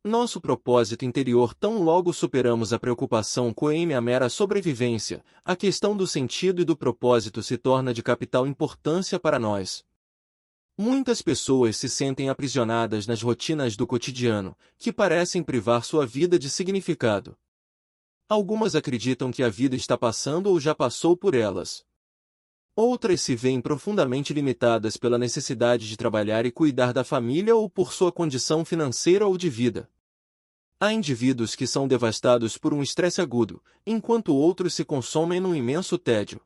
Nosso propósito interior tão logo superamos a preocupação com a mera sobrevivência, a questão do sentido e do propósito se torna de capital importância para nós. Muitas pessoas se sentem aprisionadas nas rotinas do cotidiano, que parecem privar sua vida de significado. Algumas acreditam que a vida está passando ou já passou por elas. Outras se veem profundamente limitadas pela necessidade de trabalhar e cuidar da família ou por sua condição financeira ou de vida. Há indivíduos que são devastados por um estresse agudo, enquanto outros se consomem num imenso tédio.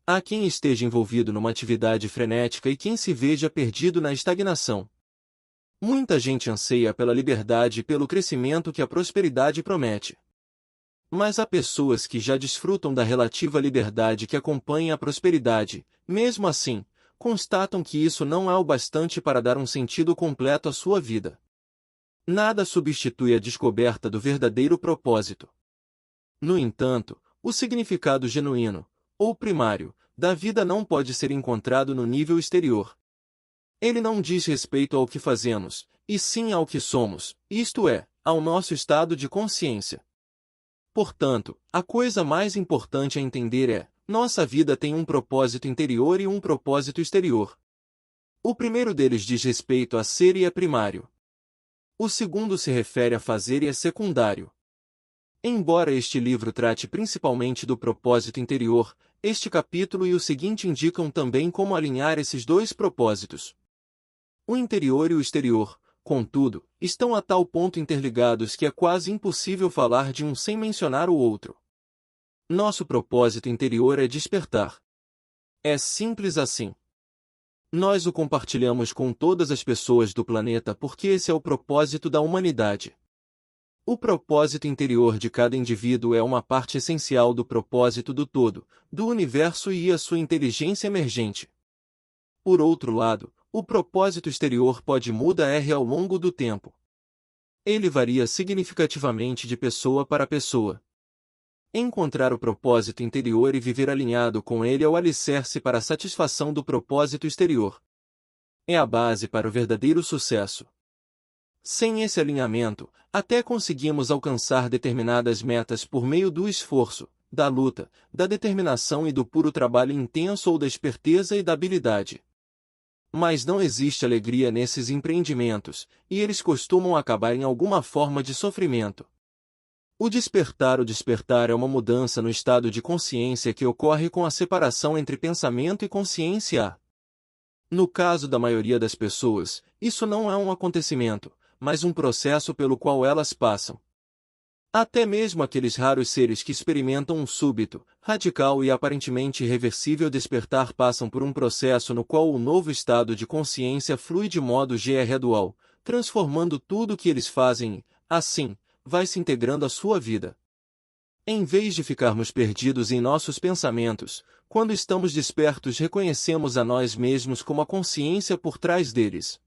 Há quem esteja envolvido numa atividade frenética e quem se veja perdido na estagnação. Muita gente anseia pela liberdade e pelo crescimento que a prosperidade promete. Mas há pessoas que já desfrutam da relativa liberdade que acompanha a prosperidade, mesmo assim, constatam que isso não é o bastante para dar um sentido completo à sua vida. Nada substitui a descoberta do verdadeiro propósito. No entanto, o significado genuíno, ou primário, da vida não pode ser encontrado no nível exterior. Ele não diz respeito ao que fazemos, e sim ao que somos, isto é, ao nosso estado de consciência. Portanto, a coisa mais importante a entender é: nossa vida tem um propósito interior e um propósito exterior. O primeiro deles diz respeito a ser e é primário. O segundo se refere a fazer e é secundário. Embora este livro trate principalmente do propósito interior, este capítulo e o seguinte indicam também como alinhar esses dois propósitos. O interior e o exterior, contudo, estão a tal ponto interligados que é quase impossível falar de um sem mencionar o outro. Nosso propósito interior é despertar. É simples assim. Nós o compartilhamos com todas as pessoas do planeta porque esse é o propósito da humanidade. O propósito interior de cada indivíduo é uma parte essencial do propósito do todo, do universo e a sua inteligência emergente. Por outro lado, o propósito exterior pode mudar ao longo do tempo. Ele varia significativamente de pessoa para pessoa. Encontrar o propósito interior e viver alinhado com ele é o alicerce para a satisfação do propósito exterior. É a base para o verdadeiro sucesso. Sem esse alinhamento, até conseguimos alcançar determinadas metas por meio do esforço, da luta, da determinação e do puro trabalho intenso ou da esperteza e da habilidade. Mas não existe alegria nesses empreendimentos, e eles costumam acabar em alguma forma de sofrimento. O despertar é uma mudança no estado de consciência que ocorre com a separação entre pensamento e consciência. No caso da maioria das pessoas, isso não é um acontecimento, mas um processo pelo qual elas passam. Até mesmo aqueles raros seres que experimentam um súbito, radical e aparentemente irreversível despertar passam por um processo no qual o novo estado de consciência flui de modo gradual, transformando tudo o que eles fazem e, assim, vai se integrando à sua vida. Em vez de ficarmos perdidos em nossos pensamentos, quando estamos despertos reconhecemos a nós mesmos como a consciência por trás deles.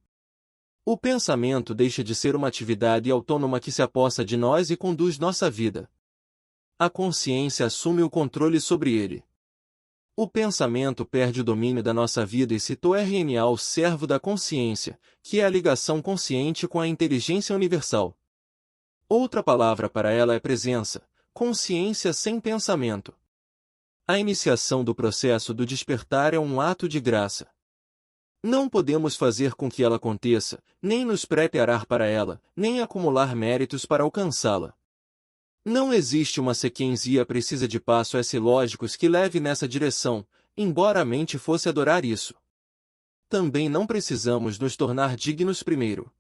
O pensamento deixa de ser uma atividade autônoma que se apossa de nós e conduz nossa vida. A consciência assume o controle sobre ele. O pensamento perde o domínio da nossa vida e se torna ao servo da consciência, que é a ligação consciente com a inteligência universal. Outra palavra para ela é presença, consciência sem pensamento. A iniciação do processo do despertar é um ato de graça. Não podemos fazer com que ela aconteça, nem nos preparar para ela, nem acumular méritos para alcançá-la. Não existe uma sequência precisa de passos lógicos que leve nessa direção, embora a mente fosse adorar isso. Também não precisamos nos tornar dignos primeiro.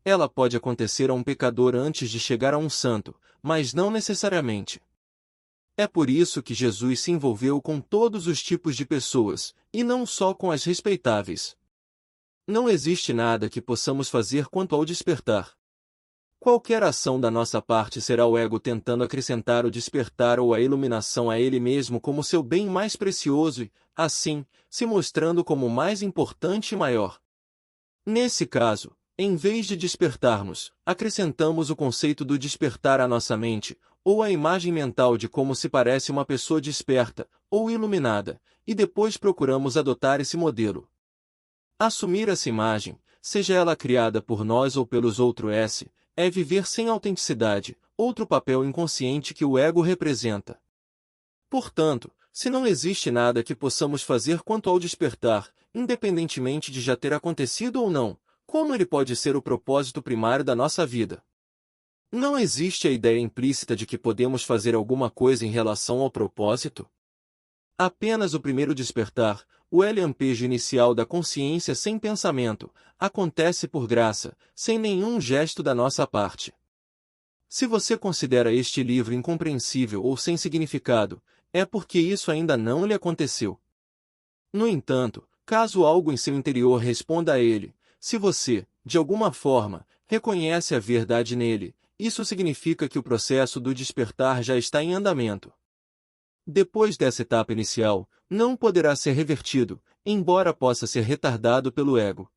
Ela pode acontecer a um pecador antes de chegar a um santo, mas não necessariamente. É por isso que Jesus se envolveu com todos os tipos de pessoas, e não só com as respeitáveis. Não existe nada que possamos fazer quanto ao despertar. Qualquer ação da nossa parte será o ego tentando acrescentar o despertar ou a iluminação a ele mesmo como seu bem mais precioso e, assim, se mostrando como mais importante e maior. Nesse caso, em vez de despertarmos, acrescentamos o conceito do despertar à nossa mente, ou a imagem mental de como se parece uma pessoa desperta, ou iluminada, e depois procuramos adotar esse modelo. Assumir essa imagem, seja ela criada por nós ou pelos outros, é viver sem autenticidade, outro papel inconsciente que o ego representa. Portanto, se não existe nada que possamos fazer quanto ao despertar, independentemente de já ter acontecido ou não, como ele pode ser o propósito primário da nossa vida? Não existe a ideia implícita de que podemos fazer alguma coisa em relação ao propósito? Apenas o primeiro despertar, o lampejo inicial da consciência sem pensamento, acontece por graça, sem nenhum gesto da nossa parte. Se você considera este livro incompreensível ou sem significado, é porque isso ainda não lhe aconteceu. No entanto, caso algo em seu interior responda a ele, se você, de alguma forma, reconhece a verdade nele, isso significa que o processo do despertar já está em andamento. Depois dessa etapa inicial, não poderá ser revertido, embora possa ser retardado pelo ego.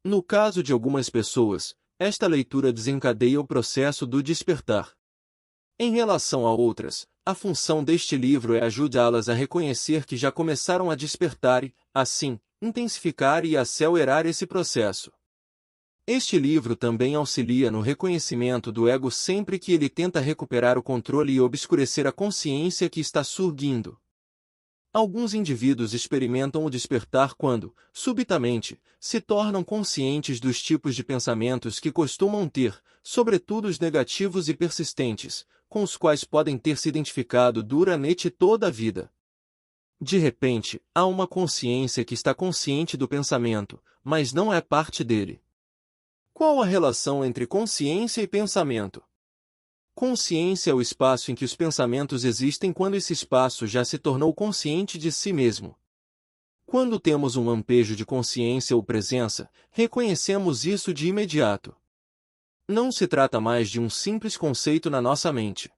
No caso de algumas pessoas, esta leitura desencadeia o processo do despertar. Em relação a outras, a função deste livro é ajudá-las a reconhecer que já começaram a despertar e, assim, intensificar e acelerar esse processo. Este livro também auxilia no reconhecimento do ego sempre que ele tenta recuperar o controle e obscurecer a consciência que está surgindo. Alguns indivíduos experimentam o despertar quando, subitamente, se tornam conscientes dos tipos de pensamentos que costumam ter, sobretudo os negativos e persistentes, com os quais podem ter se identificado durante toda a vida. De repente, há uma consciência que está consciente do pensamento, mas não é parte dele. Qual a relação entre consciência e pensamento? Consciência é o espaço em que os pensamentos existem quando esse espaço já se tornou consciente de si mesmo. Quando temos um lampejo de consciência ou presença, reconhecemos isso de imediato. Não se trata mais de um simples conceito na nossa mente.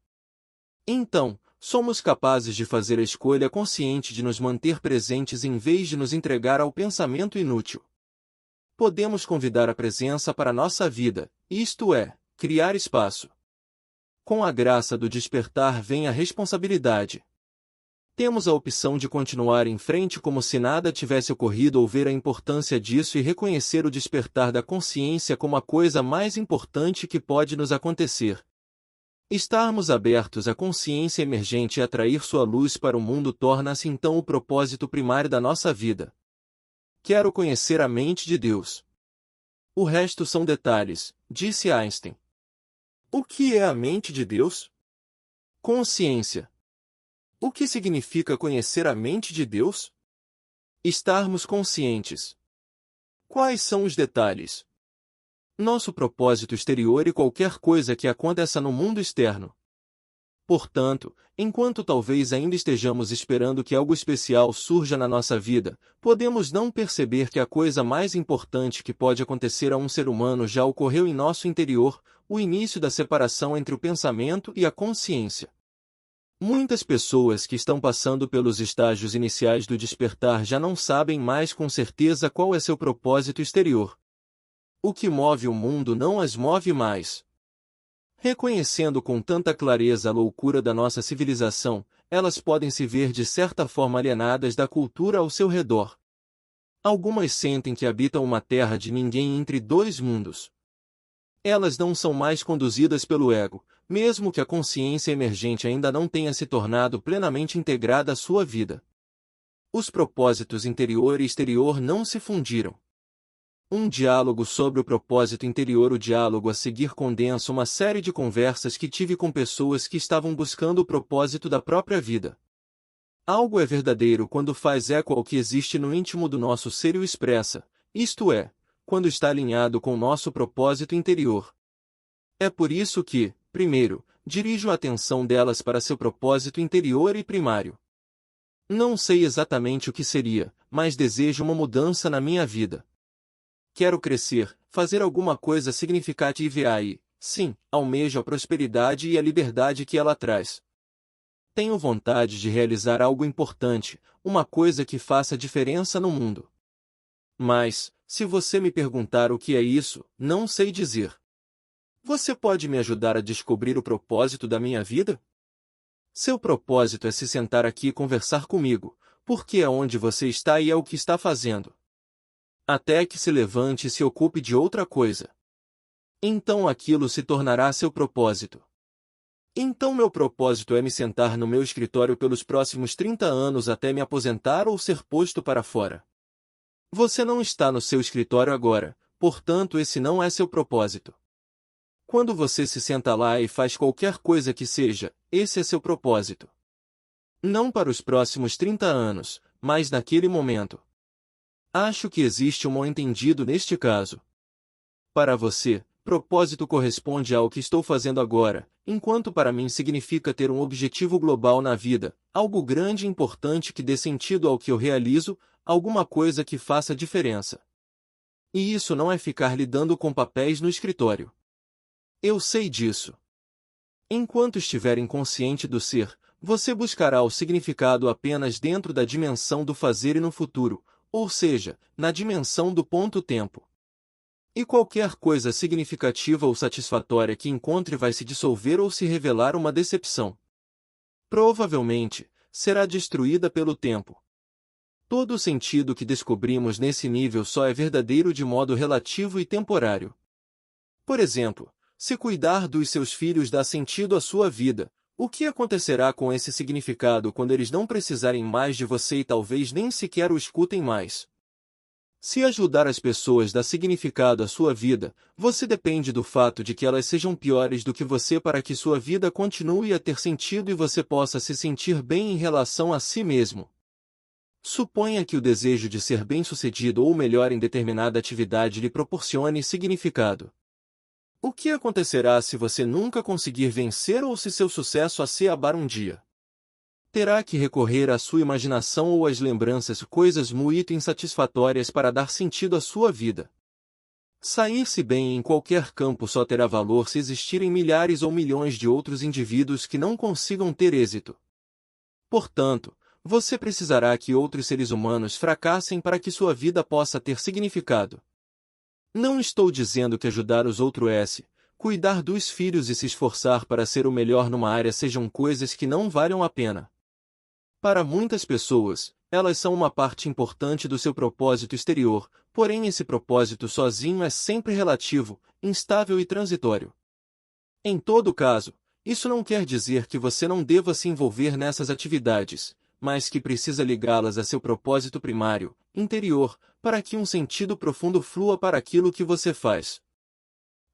Então, somos capazes de fazer a escolha consciente de nos manter presentes em vez de nos entregar ao pensamento inútil. Podemos convidar a presença para a nossa vida, isto é, criar espaço. Com a graça do despertar vem a responsabilidade. Temos a opção de continuar em frente como se nada tivesse ocorrido ou ver a importância disso e reconhecer o despertar da consciência como a coisa mais importante que pode nos acontecer. Estarmos abertos à consciência emergente e atrair sua luz para o mundo torna-se então o propósito primário da nossa vida. Quero conhecer a mente de Deus. O resto são detalhes, disse Einstein. O que é a mente de Deus? Consciência. O que significa conhecer a mente de Deus? Estarmos conscientes. Quais são os detalhes? Nosso propósito exterior e qualquer coisa que aconteça no mundo externo. Portanto, enquanto talvez ainda estejamos esperando que algo especial surja na nossa vida, podemos não perceber que a coisa mais importante que pode acontecer a um ser humano já ocorreu em nosso interior, o início da separação entre o pensamento e a consciência. Muitas pessoas que estão passando pelos estágios iniciais do despertar já não sabem mais com certeza qual é seu propósito exterior. O que move o mundo não as move mais. Reconhecendo com tanta clareza a loucura da nossa civilização, elas podem se ver de certa forma alienadas da cultura ao seu redor. Algumas sentem que habitam uma terra de ninguém entre dois mundos. Elas não são mais conduzidas pelo ego, mesmo que a consciência emergente ainda não tenha se tornado plenamente integrada à sua vida. Os propósitos interior e exterior não se fundiram. Um diálogo sobre o propósito interior. O diálogo a seguir condensa uma série de conversas que tive com pessoas que estavam buscando o propósito da própria vida. Algo é verdadeiro quando faz eco ao que existe no íntimo do nosso ser e o expressa, isto é, quando está alinhado com nosso propósito interior. É por isso que, primeiro, dirijo a atenção delas para seu propósito interior e primário. Não sei exatamente o que seria, mas desejo uma mudança na minha vida. Quero crescer, fazer alguma coisa significativa e, sim, almejo a prosperidade e a liberdade que ela traz. Tenho vontade de realizar algo importante, uma coisa que faça diferença no mundo. Mas, se você me perguntar o que é isso, não sei dizer. Você pode me ajudar a descobrir o propósito da minha vida? Seu propósito é se sentar aqui e conversar comigo, porque é onde você está e é o que está fazendo. Até que se levante e se ocupe de outra coisa. Então aquilo se tornará seu propósito. Então meu propósito é me sentar no meu escritório pelos próximos 30 anos até me aposentar ou ser posto para fora. Você não está no seu escritório agora, portanto esse não é seu propósito. Quando você se senta lá e faz qualquer coisa que seja, esse é seu propósito. Não para os próximos 30 anos, mas naquele momento. Acho que existe um mal-entendido neste caso. Para você, propósito corresponde ao que estou fazendo agora, enquanto para mim significa ter um objetivo global na vida, algo grande e importante que dê sentido ao que eu realizo, alguma coisa que faça diferença. E isso não é ficar lidando com papéis no escritório. Eu sei disso. Enquanto estiver inconsciente do ser, você buscará o significado apenas dentro da dimensão do fazer e no futuro, ou seja, na dimensão do ponto-tempo. E qualquer coisa significativa ou satisfatória que encontre vai se dissolver ou se revelar uma decepção. Provavelmente, será destruída pelo tempo. Todo o sentido que descobrimos nesse nível só é verdadeiro de modo relativo e temporário. Por exemplo, se cuidar dos seus filhos dá sentido à sua vida, o que acontecerá com esse significado quando eles não precisarem mais de você e talvez nem sequer o escutem mais? Se ajudar as pessoas dá significado à sua vida, você depende do fato de que elas sejam piores do que você para que sua vida continue a ter sentido e você possa se sentir bem em relação a si mesmo. Suponha que o desejo de ser bem-sucedido ou melhor em determinada atividade lhe proporcione significado. O que acontecerá se você nunca conseguir vencer ou se seu sucesso se abar um dia? Terá que recorrer à sua imaginação ou às lembranças, coisas muito insatisfatórias para dar sentido à sua vida. Sair-se bem em qualquer campo só terá valor se existirem milhares ou milhões de outros indivíduos que não consigam ter êxito. Portanto, você precisará que outros seres humanos fracassem para que sua vida possa ter significado. Não estou dizendo que ajudar os outros cuidar dos filhos e se esforçar para ser o melhor numa área sejam coisas que não valham a pena. Para muitas pessoas, elas são uma parte importante do seu propósito exterior, porém esse propósito sozinho é sempre relativo, instável e transitório. Em todo caso, isso não quer dizer que você não deva se envolver nessas atividades, mas que precisa ligá-las a seu propósito primário, interior, para que um sentido profundo flua para aquilo que você faz.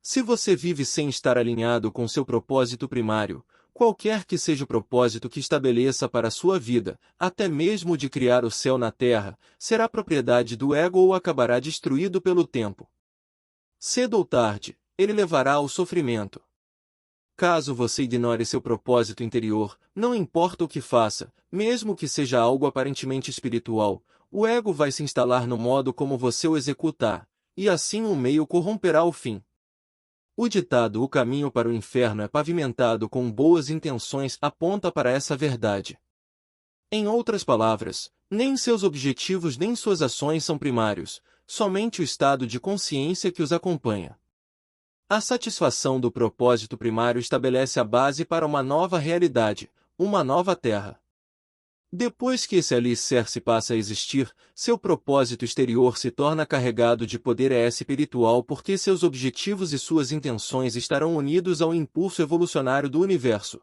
Se você vive sem estar alinhado com seu propósito primário, qualquer que seja o propósito que estabeleça para a sua vida, até mesmo de criar o céu na terra, será propriedade do ego ou acabará destruído pelo tempo. Cedo ou tarde, ele levará ao sofrimento. Caso você ignore seu propósito interior, não importa o que faça, mesmo que seja algo aparentemente espiritual, o ego vai se instalar no modo como você o executar, e assim o meio corromperá o fim. O ditado "o caminho para o inferno é pavimentado com boas intenções" aponta para essa verdade. Em outras palavras, nem seus objetivos nem suas ações são primários, somente o estado de consciência que os acompanha. A satisfação do propósito primário estabelece a base para uma nova realidade, uma nova terra. Depois que esse alicerce passa a existir, seu propósito exterior se torna carregado de poder espiritual porque seus objetivos e suas intenções estarão unidos ao impulso evolucionário do universo.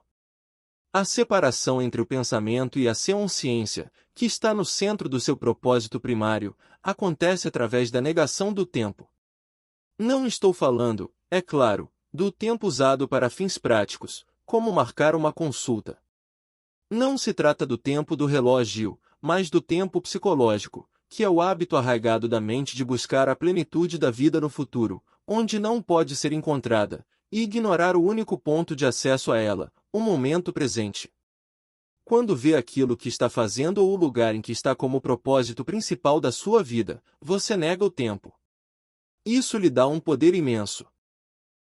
A separação entre o pensamento e a consciência, que está no centro do seu propósito primário, acontece através da negação do tempo. Não estou falando, é claro, do tempo usado para fins práticos, como marcar uma consulta. Não se trata do tempo do relógio, mas do tempo psicológico, que é o hábito arraigado da mente de buscar a plenitude da vida no futuro, onde não pode ser encontrada, e ignorar o único ponto de acesso a ela, o momento presente. Quando vê aquilo que está fazendo ou o lugar em que está como propósito principal da sua vida, você nega o tempo. Isso lhe dá um poder imenso.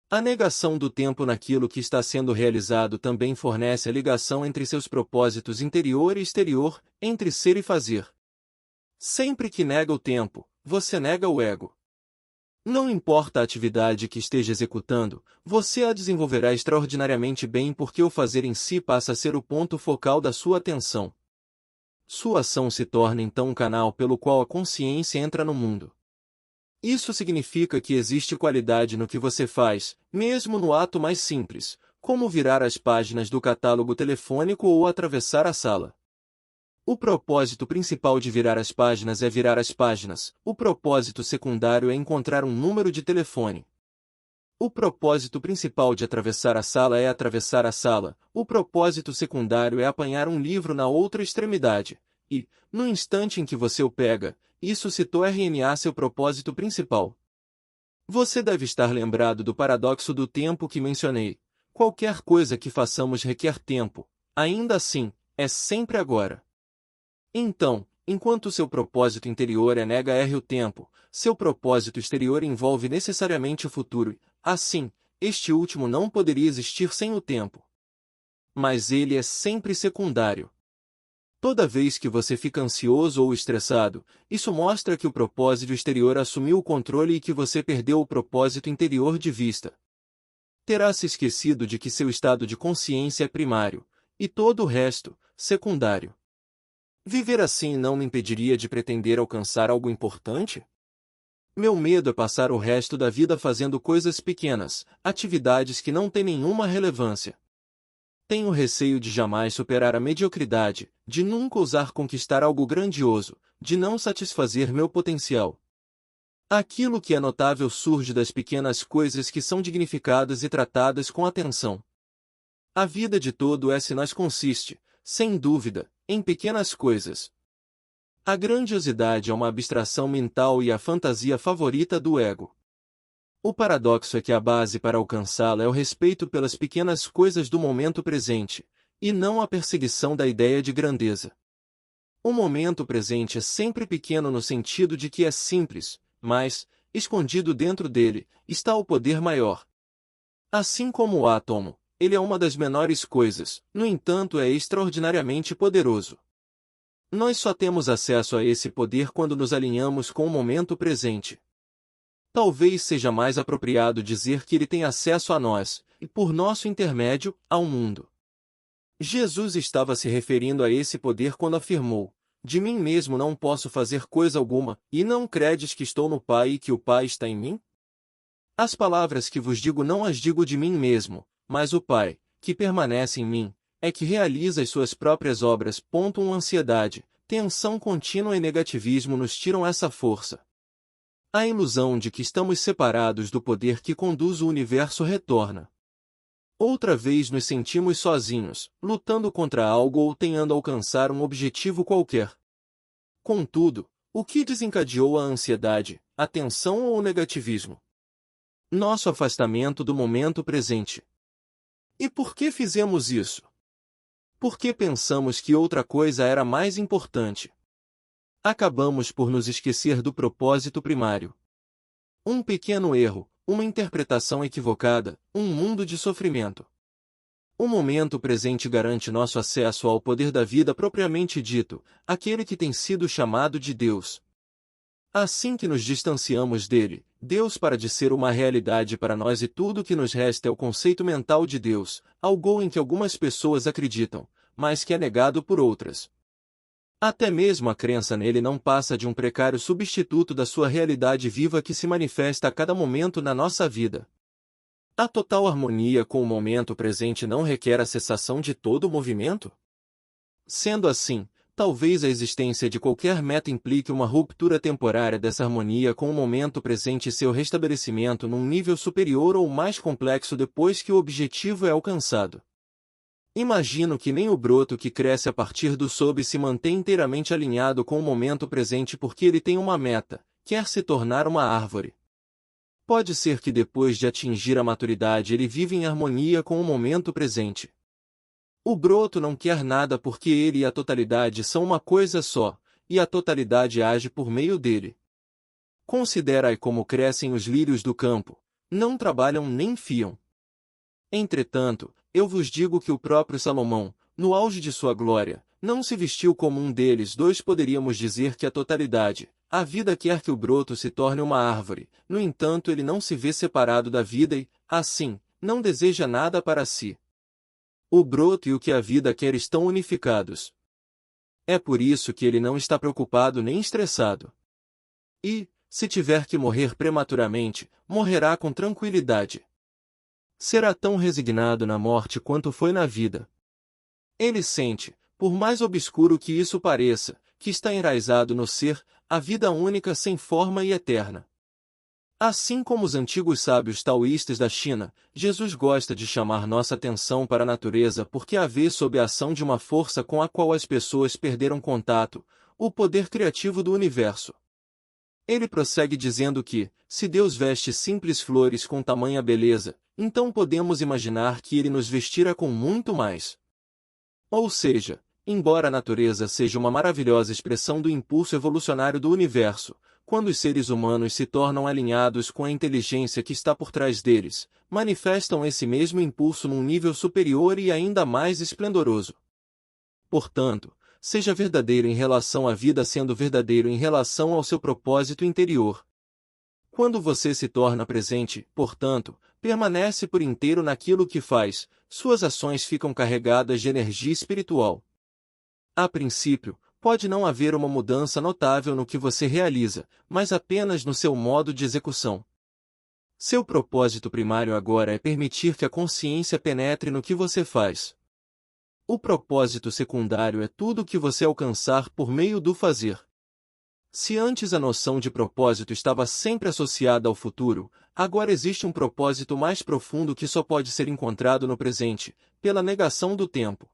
A negação do tempo naquilo que está sendo realizado também fornece a ligação entre seus propósitos interior e exterior, entre ser e fazer. Sempre que nega o tempo, você nega o ego. Não importa a atividade que esteja executando, você a desenvolverá extraordinariamente bem porque o fazer em si passa a ser o ponto focal da sua atenção. Sua ação se torna então um canal pelo qual a consciência entra no mundo. Isso significa que existe qualidade no que você faz, mesmo no ato mais simples, como virar as páginas do catálogo telefônico ou atravessar a sala. O propósito principal de virar as páginas é virar as páginas, o propósito secundário é encontrar um número de telefone. O propósito principal de atravessar a sala é atravessar a sala, o propósito secundário é apanhar um livro na outra extremidade, e, no instante em que você o pega, isso se torna seu propósito principal. Você deve estar lembrado do paradoxo do tempo que mencionei. Qualquer coisa que façamos requer tempo, ainda assim, é sempre agora. Então, enquanto seu propósito interior é nega-r o tempo, seu propósito exterior envolve necessariamente o futuro, e, assim, este último não poderia existir sem o tempo. Mas ele é sempre secundário. Toda vez que você fica ansioso ou estressado, isso mostra que o propósito exterior assumiu o controle e que você perdeu o propósito interior de vista. Terá se esquecido de que seu estado de consciência é primário, e todo o resto, secundário. Viver assim não me impediria de pretender alcançar algo importante? Meu medo é passar o resto da vida fazendo coisas pequenas, atividades que não têm nenhuma relevância. Tenho receio de jamais superar a mediocridade, de nunca ousar conquistar algo grandioso, de não satisfazer meu potencial. Aquilo que é notável surge das pequenas coisas que são dignificadas e tratadas com atenção. A vida de todo S consiste, sem dúvida, em pequenas coisas. A grandiosidade é uma abstração mental e a fantasia favorita do ego. O paradoxo é que a base para alcançá-la é o respeito pelas pequenas coisas do momento presente, e não a perseguição da ideia de grandeza. O momento presente é sempre pequeno no sentido de que é simples, mas, escondido dentro dele, está o poder maior. Assim como o átomo, ele é uma das menores coisas, no entanto é extraordinariamente poderoso. Nós só temos acesso a esse poder quando nos alinhamos com o momento presente. Talvez seja mais apropriado dizer que ele tem acesso a nós, e por nosso intermédio, ao mundo. Jesus estava se referindo a esse poder quando afirmou: de mim mesmo não posso fazer coisa alguma, e não credes que estou no Pai e que o Pai está em mim? As palavras que vos digo não as digo de mim mesmo, mas o Pai, que permanece em mim, é que realiza as suas próprias obras. Ansiedade, tensão contínua e negativismo nos tiram essa força. A ilusão de que estamos separados do poder que conduz o universo retorna. Outra vez nos sentimos sozinhos, lutando contra algo ou tentando alcançar um objetivo qualquer. Contudo, o que desencadeou a ansiedade, a tensão ou o negativismo? Nosso afastamento do momento presente. E por que fizemos isso? Porque pensamos que outra coisa era mais importante. Acabamos por nos esquecer do propósito primário. Um pequeno erro, uma interpretação equivocada, um mundo de sofrimento. O momento presente garante nosso acesso ao poder da vida propriamente dito, aquele que tem sido chamado de Deus. Assim que nos distanciamos dele, Deus para de ser uma realidade para nós e tudo o que nos resta é o conceito mental de Deus, algo em que algumas pessoas acreditam, mas que é negado por outras. Até mesmo a crença nele não passa de um precário substituto da sua realidade viva que se manifesta a cada momento na nossa vida. A total harmonia com o momento presente não requer a cessação de todo o movimento? Sendo assim, talvez a existência de qualquer meta implique uma ruptura temporária dessa harmonia com o momento presente e seu restabelecimento num nível superior ou mais complexo depois que o objetivo é alcançado. Imagino que nem o broto que cresce a partir do sob se mantém inteiramente alinhado com o momento presente porque ele tem uma meta, quer se tornar uma árvore. Pode ser que depois de atingir a maturidade ele vive em harmonia com o momento presente. O broto não quer nada porque ele e a totalidade são uma coisa só, e a totalidade age por meio dele. Considera-ai como crescem os lírios do campo, não trabalham nem fiam. Entretanto, eu vos digo que o próprio Salomão, no auge de sua glória, não se vestiu como um deles. Poderíamos dizer que a totalidade, a vida quer que o broto se torne uma árvore, no entanto ele não se vê separado da vida e, assim, não deseja nada para si. O broto e o que a vida quer estão unificados. É por isso que ele não está preocupado nem estressado. E, Se tiver que morrer prematuramente, morrerá com tranquilidade. Será tão resignado na morte quanto foi na vida. Ele sente, por mais obscuro que isso pareça, que está enraizado no ser, a vida única sem forma e eterna. Assim como os antigos sábios taoístas da China, Jesus gosta de chamar nossa atenção para a natureza porque a vê sob a ação de uma força com a qual as pessoas perderam contato, o poder criativo do universo. Ele prossegue dizendo que, se Deus veste simples flores com tamanha beleza, então podemos imaginar que ele nos vestirá com muito mais. Ou seja, embora a natureza seja uma maravilhosa expressão do impulso evolucionário do universo, quando os seres humanos se tornam alinhados com a inteligência que está por trás deles, manifestam esse mesmo impulso num nível superior e ainda mais esplendoroso. Portanto, seja verdadeiro em relação à vida sendo verdadeiro em relação ao seu propósito interior. Quando você se torna presente, portanto, permanece por inteiro naquilo que faz, suas ações ficam carregadas de energia espiritual. A princípio, pode não haver uma mudança notável no que você realiza, mas apenas no seu modo de execução. Seu propósito primário agora é permitir que a consciência penetre no que você faz. O propósito secundário é tudo o que você alcançar por meio do fazer. Se antes a noção de propósito estava sempre associada ao futuro, agora existe um propósito mais profundo que só pode ser encontrado no presente, pela negação do tempo.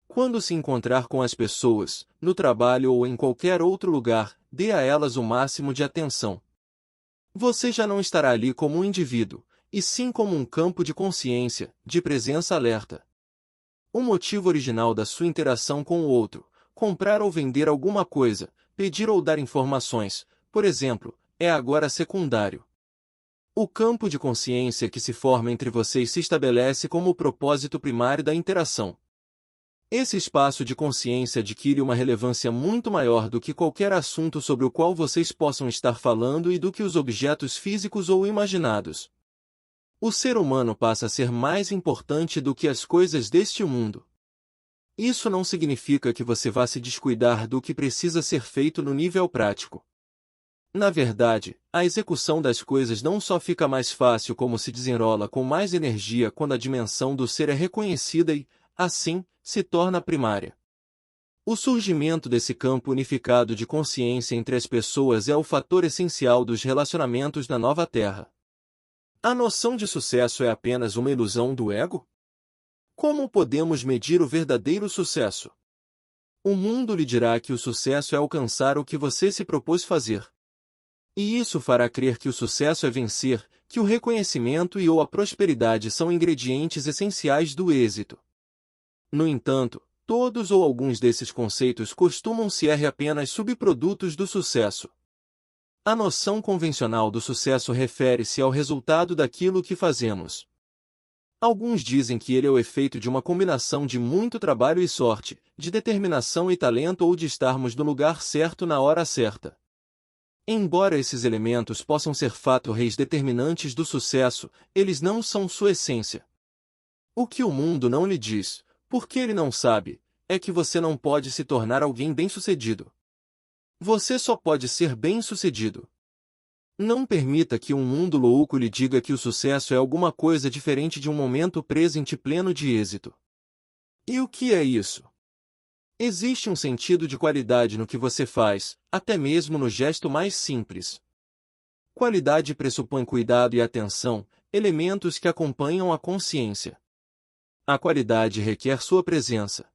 Quando se encontrar com as pessoas, no trabalho ou em qualquer outro lugar, dê a elas o máximo de atenção. Você já não estará ali como um indivíduo, e sim como um campo de consciência, de presença alerta. O motivo original da sua interação com o outro, comprar ou vender alguma coisa, pedir ou dar informações, por exemplo, é agora secundário. O campo de consciência que se forma entre vocês se estabelece como o propósito primário da interação. Esse espaço de consciência adquire uma relevância muito maior do que qualquer assunto sobre o qual vocês possam estar falando e do que os objetos físicos ou imaginados. O ser humano passa a ser mais importante do que as coisas deste mundo. Isso não significa que você vá se descuidar do que precisa ser feito no nível prático. Na verdade, a execução das coisas não só fica mais fácil como se desenrola com mais energia quando a dimensão do ser é reconhecida e, assim, se torna primária. O surgimento desse campo unificado de consciência entre as pessoas é o fator essencial dos relacionamentos na nova Terra. A noção de sucesso é apenas uma ilusão do ego? Como podemos medir o verdadeiro sucesso? O mundo lhe dirá que o sucesso é alcançar o que você se propôs fazer. E isso fará crer que o sucesso é vencer, que o reconhecimento e ou a prosperidade são ingredientes essenciais do êxito. No entanto, todos ou alguns desses conceitos costumam ser apenas subprodutos do sucesso. A noção convencional do sucesso refere-se ao resultado daquilo que fazemos. Alguns dizem que ele é o efeito de uma combinação de muito trabalho e sorte, de determinação e talento ou de estarmos no lugar certo na hora certa. Embora esses elementos possam ser fatores determinantes do sucesso, eles não são sua essência. O que o mundo não lhe diz, porque ele não sabe, é que você não pode se tornar alguém bem-sucedido. Você só pode ser bem-sucedido. Não permita que um mundo louco lhe diga que o sucesso é alguma coisa diferente de um momento presente pleno de êxito. E o que é isso? Existe um sentido de qualidade no que você faz, até mesmo no gesto mais simples. Qualidade pressupõe cuidado e atenção, elementos que acompanham a consciência. A qualidade requer sua presença.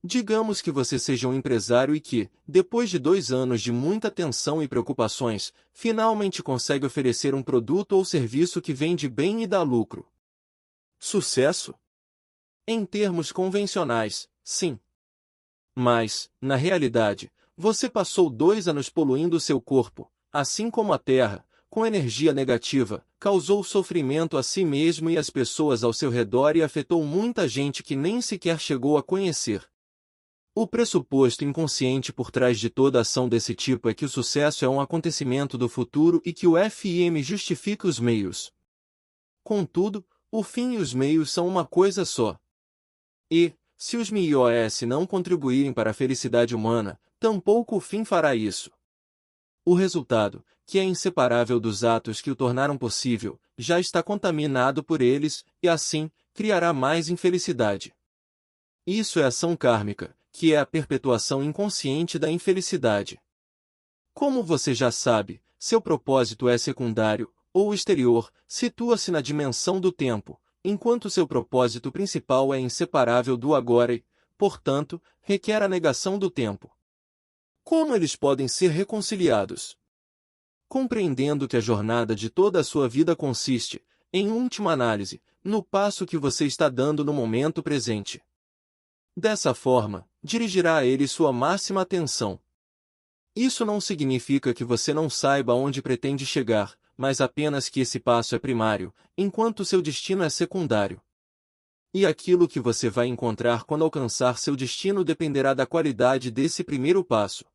Digamos que você seja um empresário e que, depois de 2 anos de muita atenção e preocupações, finalmente consegue oferecer um produto ou serviço que vende bem e dá lucro. Sucesso? Em termos convencionais, sim. Mas, na realidade, você passou 2 anos poluindo seu corpo, assim como a Terra, com energia negativa, causou sofrimento a si mesmo e às pessoas ao seu redor e afetou muita gente que nem sequer chegou a conhecer. O pressuposto inconsciente por trás de toda ação desse tipo é que o sucesso é um acontecimento do futuro e que o fim justifica os meios. Contudo, o fim e os meios são uma coisa só. E, se os meios não contribuírem para a felicidade humana, tampouco o fim fará isso. O resultado, que é inseparável dos atos que o tornaram possível, já está contaminado por eles, e assim, criará mais infelicidade. Isso é ação kármica, que é a perpetuação inconsciente da infelicidade. Como você já sabe, seu propósito é secundário, ou exterior, situa-se na dimensão do tempo, enquanto seu propósito principal é inseparável do agora e, portanto, requer a negação do tempo. Como eles podem ser reconciliados? Compreendendo que a jornada de toda a sua vida consiste, em última análise, no passo que você está dando no momento presente. Dessa forma, dirigirá a ele sua máxima atenção. Isso não significa que você não saiba onde pretende chegar, mas apenas que esse passo é primário, enquanto seu destino é secundário. E aquilo que você vai encontrar quando alcançar seu destino dependerá da qualidade desse primeiro passo.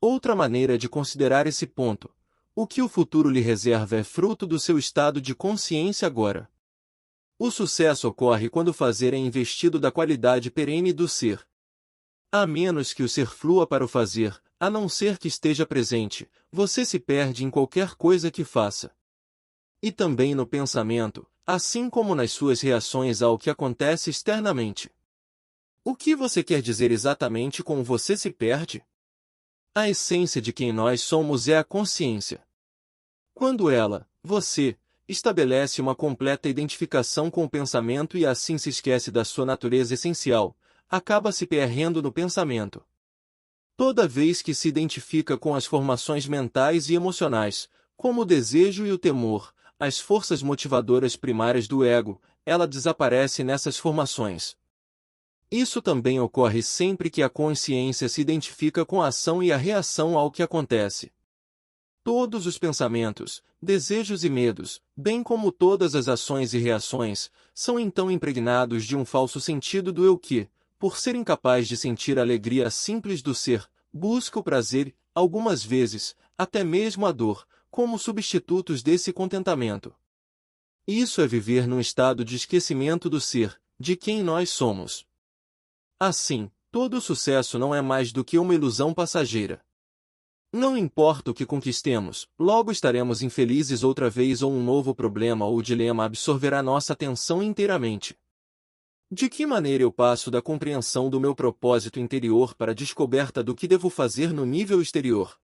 Outra maneira de considerar esse ponto: o que o futuro lhe reserva é fruto do seu estado de consciência agora. O sucesso ocorre quando o fazer é investido da qualidade perene do ser. A menos que o ser flua para o fazer, a não ser que esteja presente, você se perde em qualquer coisa que faça. E também no pensamento, assim como nas suas reações ao que acontece externamente. O que você quer dizer exatamente com você se perde? A essência de quem nós somos é a consciência. Quando ela, você, estabelece uma completa identificação com o pensamento e assim se esquece da sua natureza essencial, acaba se perdendo no pensamento. Toda vez que se identifica com as formações mentais e emocionais, como o desejo e o temor, as forças motivadoras primárias do ego, ela desaparece nessas formações. Isso também ocorre sempre que a consciência se identifica com a ação e a reação ao que acontece. Todos os pensamentos, desejos e medos, bem como todas as ações e reações, são então impregnados de um falso sentido do eu que, por ser incapaz de sentir a alegria simples do ser, busca o prazer, algumas vezes, até mesmo a dor, como substitutos desse contentamento. Isso é viver num estado de esquecimento do ser, de quem nós somos. Assim, todo sucesso não é mais do que uma ilusão passageira. Não importa o que conquistemos, logo estaremos infelizes outra vez ou um novo problema ou dilema absorverá nossa atenção inteiramente. De que maneira eu passo da compreensão do meu propósito interior para a descoberta do que devo fazer no nível exterior?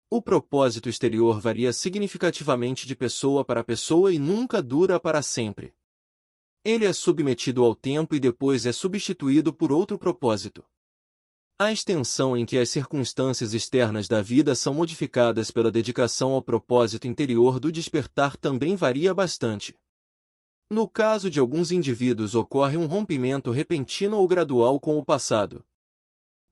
O propósito exterior varia significativamente de pessoa para pessoa e nunca dura para sempre. Ele é submetido ao tempo e depois é substituído por outro propósito. A extensão em que as circunstâncias externas da vida são modificadas pela dedicação ao propósito interior do despertar também varia bastante. No caso de alguns indivíduos ocorre um rompimento repentino ou gradual com o passado.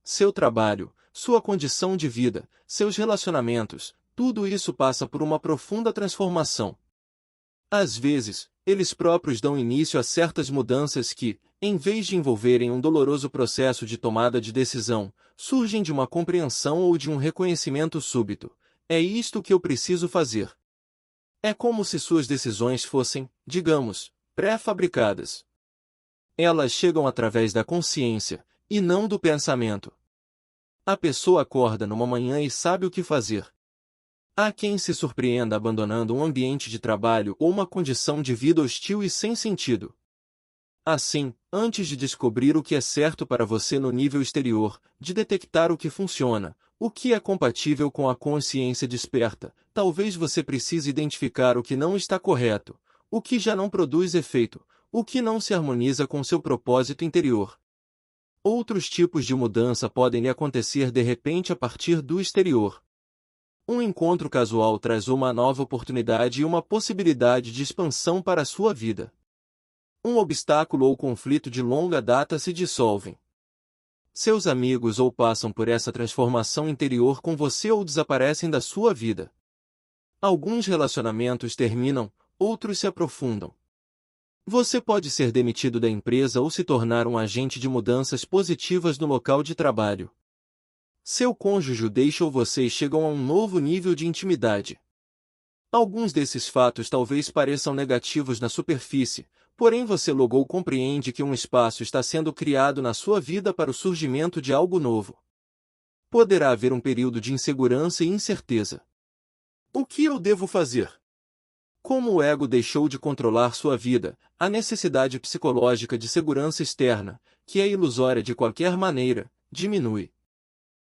Seu trabalho, sua condição de vida, seus relacionamentos, tudo isso passa por uma profunda transformação. Às vezes, eles próprios dão início a certas mudanças que, em vez de envolverem um doloroso processo de tomada de decisão, surgem de uma compreensão ou de um reconhecimento súbito. É isto que eu preciso fazer. É como se suas decisões fossem, digamos, pré-fabricadas. Elas chegam através da consciência, e não do pensamento. A pessoa acorda numa manhã e sabe o que fazer. Há quem se surpreenda abandonando um ambiente de trabalho ou uma condição de vida hostil e sem sentido. Assim, antes de descobrir o que é certo para você no nível exterior, de detectar o que funciona, o que é compatível com a consciência desperta, talvez você precise identificar o que não está correto, o que já não produz efeito, o que não se harmoniza com seu propósito interior. Outros tipos de mudança podem lhe acontecer de repente a partir do exterior. Um encontro casual traz uma nova oportunidade e uma possibilidade de expansão para a sua vida. Um obstáculo ou conflito de longa data se dissolvem. Seus amigos ou passam por essa transformação interior com você ou desaparecem da sua vida. Alguns relacionamentos terminam, outros se aprofundam. Você pode ser demitido da empresa ou se tornar um agente de mudanças positivas no local de trabalho. Seu cônjuge o deixa ou vocês chegam a um novo nível de intimidade. Alguns desses fatos talvez pareçam negativos na superfície, porém você logo compreende que um espaço está sendo criado na sua vida para o surgimento de algo novo. Poderá haver um período de insegurança e incerteza. O que eu devo fazer? Como o ego deixou de controlar sua vida, a necessidade psicológica de segurança externa, que é ilusória de qualquer maneira, diminui.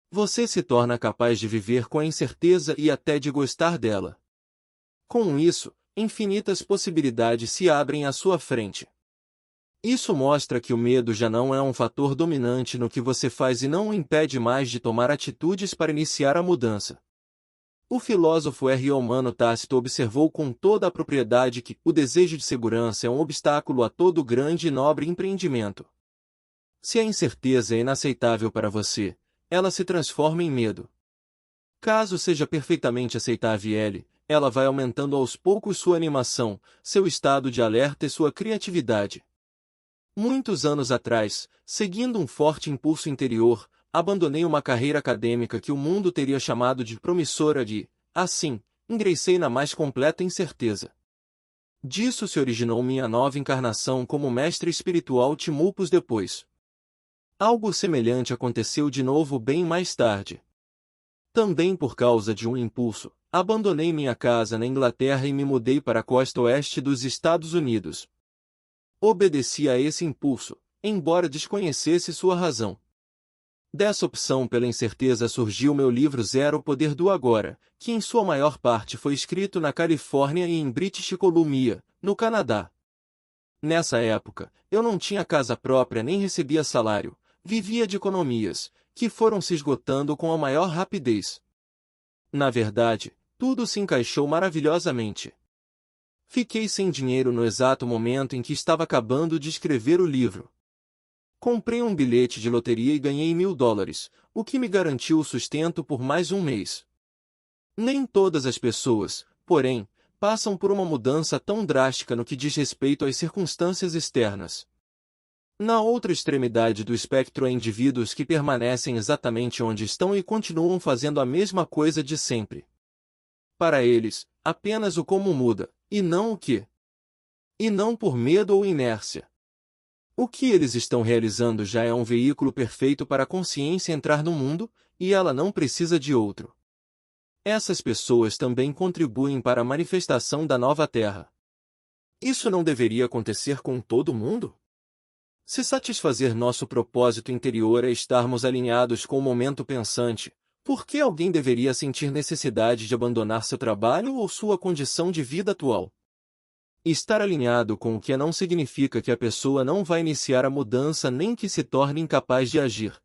Você se torna capaz de viver com a incerteza e até de gostar dela. Com isso, infinitas possibilidades se abrem à sua frente. Isso mostra que o medo já não é um fator dominante no que você faz e não o impede mais de tomar atitudes para iniciar a mudança. O filósofo Romano Tácito observou com toda a propriedade que o desejo de segurança é um obstáculo a todo grande e nobre empreendimento. Se a incerteza é inaceitável para você, ela se transforma em medo. Caso seja perfeitamente aceitável, ela vai aumentando aos poucos sua animação, seu estado de alerta e sua criatividade. Muitos anos atrás, seguindo um forte impulso interior, abandonei uma carreira acadêmica que o mundo teria chamado de promissora e, assim, ingressei na mais completa incerteza. Disso se originou minha nova encarnação como mestre espiritual Timupos depois. Algo semelhante aconteceu de novo bem mais tarde. Também por causa de um impulso, abandonei minha casa na Inglaterra e me mudei para a costa oeste dos Estados Unidos. Obedeci a esse impulso, embora desconhecesse sua razão. Dessa opção pela incerteza surgiu meu livro Zero Poder do Agora, que em sua maior parte foi escrito na Califórnia e em British Columbia, no Canadá. Nessa época, eu não tinha casa própria nem recebia salário, vivia de economias, que foram se esgotando com a maior rapidez. Na verdade, tudo se encaixou maravilhosamente. Fiquei sem dinheiro no exato momento em que estava acabando de escrever o livro. Comprei um bilhete de loteria e ganhei $1.000, o que me garantiu o sustento por mais um mês. Nem todas as pessoas, porém, passam por uma mudança tão drástica no que diz respeito às circunstâncias externas. Na outra extremidade do espectro há indivíduos que permanecem exatamente onde estão e continuam fazendo a mesma coisa de sempre. Para eles, apenas o como muda, e não o que. E não por medo ou inércia. O que eles estão realizando já é um veículo perfeito para a consciência entrar no mundo, e ela não precisa de outro. Essas pessoas também contribuem para a manifestação da nova Terra. Isso não deveria acontecer com todo mundo? Se satisfazer nosso propósito interior é estarmos alinhados com o momento pensante, por que alguém deveria sentir necessidade de abandonar seu trabalho ou sua condição de vida atual? Estar alinhado com o que é não significa que a pessoa não vai iniciar a mudança nem que se torne incapaz de agir.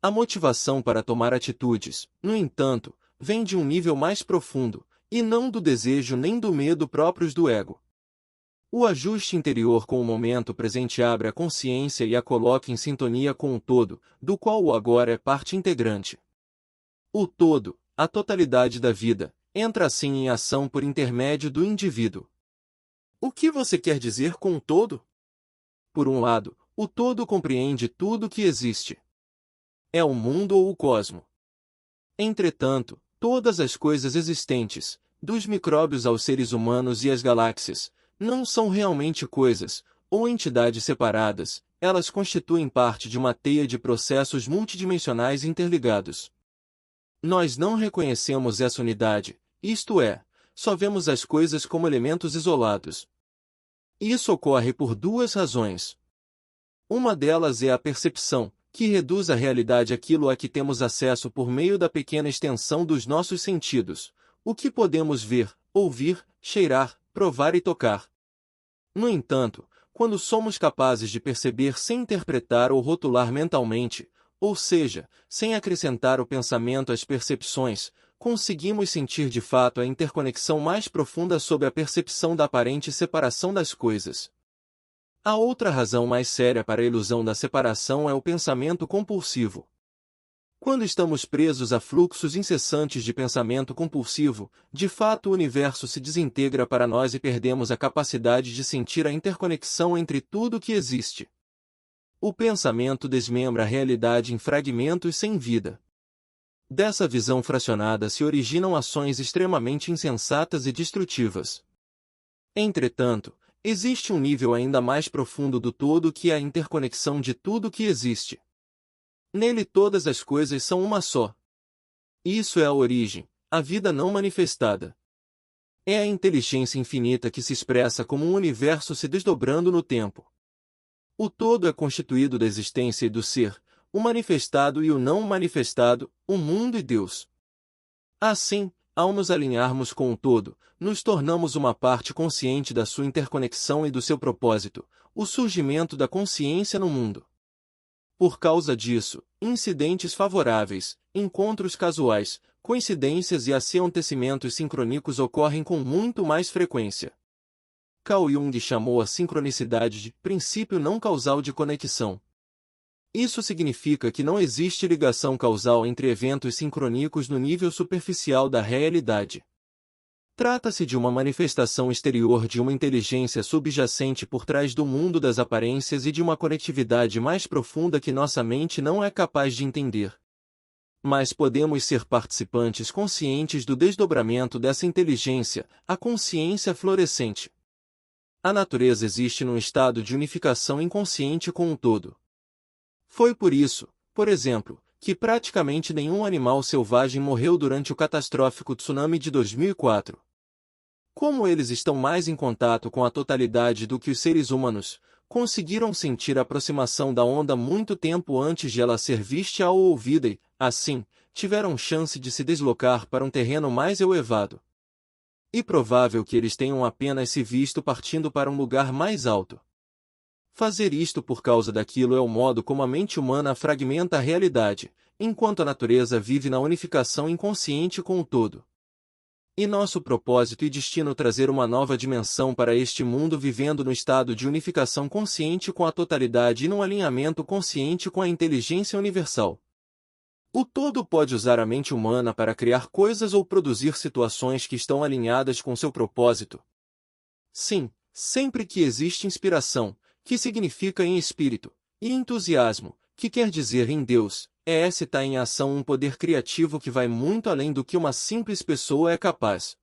A motivação para tomar atitudes, no entanto, vem de um nível mais profundo, e não do desejo nem do medo próprios do ego. O ajuste interior com o momento presente abre a consciência e a coloca em sintonia com o todo, do qual o agora é parte integrante. O todo, a totalidade da vida, entra assim em ação por intermédio do indivíduo. O que você quer dizer com o todo? Por um lado, o todo compreende tudo que existe. É o mundo ou o cosmo. Entretanto, todas as coisas existentes, dos micróbios aos seres humanos e às galáxias, não são realmente coisas, ou entidades separadas, elas constituem parte de uma teia de processos multidimensionais interligados. Nós não reconhecemos essa unidade, isto é, só vemos as coisas como elementos isolados. Isso ocorre por duas razões. Uma delas é a percepção, que reduz a realidade àquilo a que temos acesso por meio da pequena extensão dos nossos sentidos, o que podemos ver, ouvir, cheirar, provar e tocar. No entanto, quando somos capazes de perceber sem interpretar ou rotular mentalmente, ou seja, sem acrescentar o pensamento às percepções, conseguimos sentir de fato a interconexão mais profunda sob a percepção da aparente separação das coisas. A outra razão mais séria para a ilusão da separação é o pensamento compulsivo. Quando estamos presos a fluxos incessantes de pensamento compulsivo, de fato o universo se desintegra para nós e perdemos a capacidade de sentir a interconexão entre tudo que existe. O pensamento desmembra a realidade em fragmentos sem vida. Dessa visão fracionada se originam ações extremamente insensatas e destrutivas. Entretanto, existe um nível ainda mais profundo do todo que é a interconexão de tudo que existe. Nele todas as coisas são uma só. Isso é a origem, a vida não manifestada. É a inteligência infinita que se expressa como um universo se desdobrando no tempo. O todo é constituído da existência e do ser, o manifestado e o não manifestado, o mundo e Deus. Assim, ao nos alinharmos com o todo, nos tornamos uma parte consciente da sua interconexão e do seu propósito, o surgimento da consciência no mundo. Por causa disso, incidentes favoráveis, encontros casuais, coincidências e acontecimentos sincrônicos ocorrem com muito mais frequência. Carl Jung chamou a sincronicidade de princípio não causal de conexão. Isso significa que não existe ligação causal entre eventos sincrônicos no nível superficial da realidade. Trata-se de uma manifestação exterior de uma inteligência subjacente por trás do mundo das aparências e de uma conectividade mais profunda que nossa mente não é capaz de entender. Mas podemos ser participantes conscientes do desdobramento dessa inteligência, a consciência florescente. A natureza existe num estado de unificação inconsciente com o todo. Foi por isso, por exemplo, que praticamente nenhum animal selvagem morreu durante o catastrófico tsunami de 2004. Como eles estão mais em contato com a totalidade do que os seres humanos, conseguiram sentir a aproximação da onda muito tempo antes de ela ser vista ou ouvida e, assim, tiveram chance de se deslocar para um terreno mais elevado. E provável que eles tenham apenas se visto partindo para um lugar mais alto. Fazer isto por causa daquilo é o modo como a mente humana fragmenta a realidade, enquanto a natureza vive na unificação inconsciente com o todo. E nosso propósito e destino trazer uma nova dimensão para este mundo vivendo no estado de unificação consciente com a totalidade e num alinhamento consciente com a inteligência universal. O todo pode usar a mente humana para criar coisas ou produzir situações que estão alinhadas com seu propósito. Sim, sempre que existe inspiração, que significa em espírito, e entusiasmo, que quer dizer em Deus, está em ação um poder criativo que vai muito além do que uma simples pessoa é capaz.